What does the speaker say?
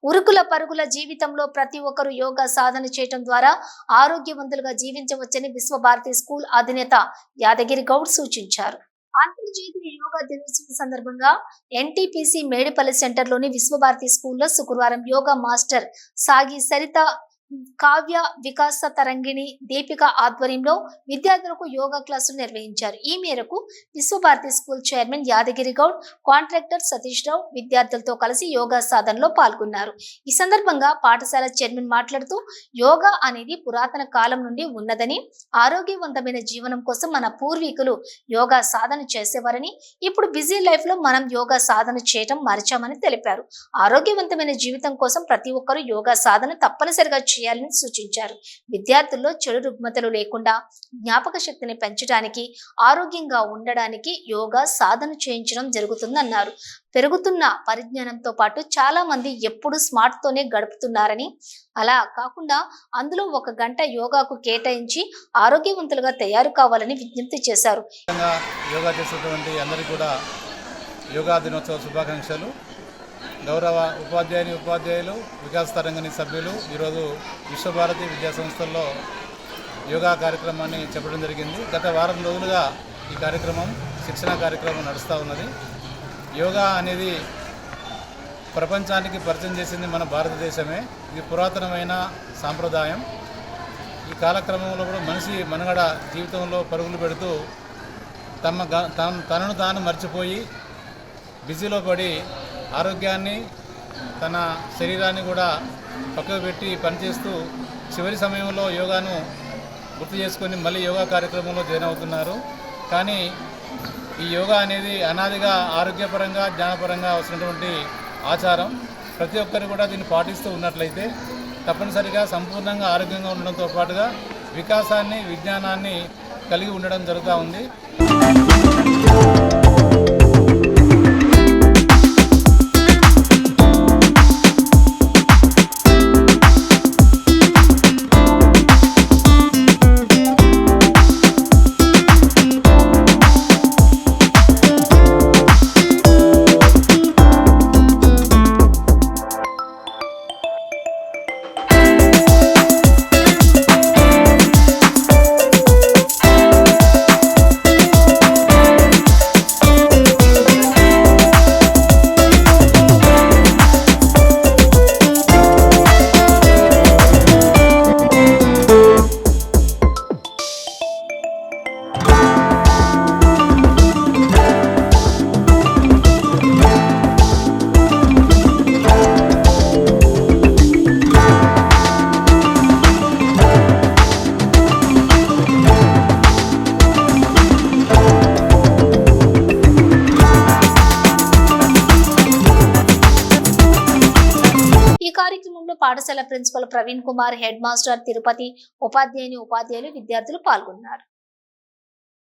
ఉరుకుల పరుగుల జీవితంలో ప్రతి ఒక్కరూ యోగా సాధన చేయడం ద్వారా ఆరోగ్యవంతులుగా జీవించవచ్చని విశ్వభారతి స్కూల్ అధినేత యాదగిరి గౌడ్ సూచించారు. అంతర్జాతీయ యోగా దినోత్సవం సందర్భంగా ఎన్టీపీసీ మేడిపల్లి సెంటర్లోని విశ్వభారతి స్కూల్లో శుక్రవారం యోగా మాస్టర్ సాగి సరిత కావ్య వికాస తరంగిణి దీపిక ఆధ్వర్యంలో విద్యార్థులకు యోగా క్లాసులు నిర్వహించారు. ఈ మేరకు Vishwabharati school chairman Yadagiri Goud, contractor Satish Rao విద్యార్థులతో కలిసి యోగా సాధనలో పాల్గొన్నారు. ఈ సందర్భంగా పాఠశాల చైర్మన్ మాట్లాడుతూ యోగా అనేది పురాతన కాలం నుండి ఉన్నదని, ఆరోగ్యవంతమైన జీవనం కోసం మన పూర్వీకులు యోగా సాధన చేసేవారని, ఇప్పుడు బిజీ లైఫ్ లో మనం యోగా సాధన చేయడం మర్చామని తెలిపారు. ఆరోగ్యవంతమైన జీవితం కోసం ప్రతి ఒక్కరూ యోగా సాధన తప్పనిసరిగా చేయాలని సూచించారు. విద్యార్థుల్లో చెడు రుగ్మతలు లేకుండా జ్ఞాపక శక్తిని పెంచడానికి, ఆరోగ్యంగా ఉండడానికి యోగా సాధన చేయించడం జరుగుతుందన్నారు. పెరుగుతున్న పరిజ్ఞానంతో పాటు చాలా మంది ఎప్పుడు స్మార్ట్ తోనే గడుపుతున్నారని, అలా కాకుండా అందులో 1 గంట యోగాకు కేటాయించి ఆరోగ్యవంతులుగా తయారు కావాలని విజ్ఞప్తి చేశారు. యోగా చేసేటువంటి అందరికీ కూడా యోగా దినోత్సవ శుభాకాంక్షలు. గౌరవ ఉపాధ్యాయులు వికాస్ తరంగిణి సభ్యులు ఈరోజు విశ్వభారతి విద్యా సంస్థల్లో యోగా కార్యక్రమాన్ని చెప్పడం జరిగింది. గత వారం రోజులుగా ఈ కార్యక్రమం శిక్షణ కార్యక్రమం నడుస్తూ ఉన్నది. యోగా అనేది ప్రపంచానికి పరిచయం చేసింది మన భారతదేశమే. ఇది పురాతనమైన సాంప్రదాయం. ఈ కాలక్రమంలో కూడా మనిషి మనుగడ జీవితంలో పరుగులు పెడుతూ తనను తాను మర్చిపోయి బిజీలో పడి ఆరోగ్యాన్ని, తన శరీరాన్ని కూడా పక్కకు పెట్టి పనిచేస్తూ చివరి సమయంలో యోగాను గుర్తు చేసుకొని మళ్ళీ యోగా కార్యక్రమంలో జాయిన్ అవుతున్నారు. కానీ ఈ యోగా అనేది అనాదిగా ఆరోగ్యపరంగా, జ్ఞానపరంగా వస్తున్నటువంటి ఆచారం. ప్రతి ఒక్కరు కూడా దీన్ని పాటిస్తూ ఉన్నట్లయితే తప్పనిసరిగా సంపూర్ణంగా ఆరోగ్యంగా ఉండడంతో పాటుగా వికాసాన్ని, విజ్ఞానాన్ని కలిగి ఉండడం జరుగుతూ ఉంది. కార్యక్రమంలో పాఠశాల principal Praveen Kumar, head master Tirupati, ఉపాధ్యాయులు, విద్యార్థులు పాల్గొన్నారు.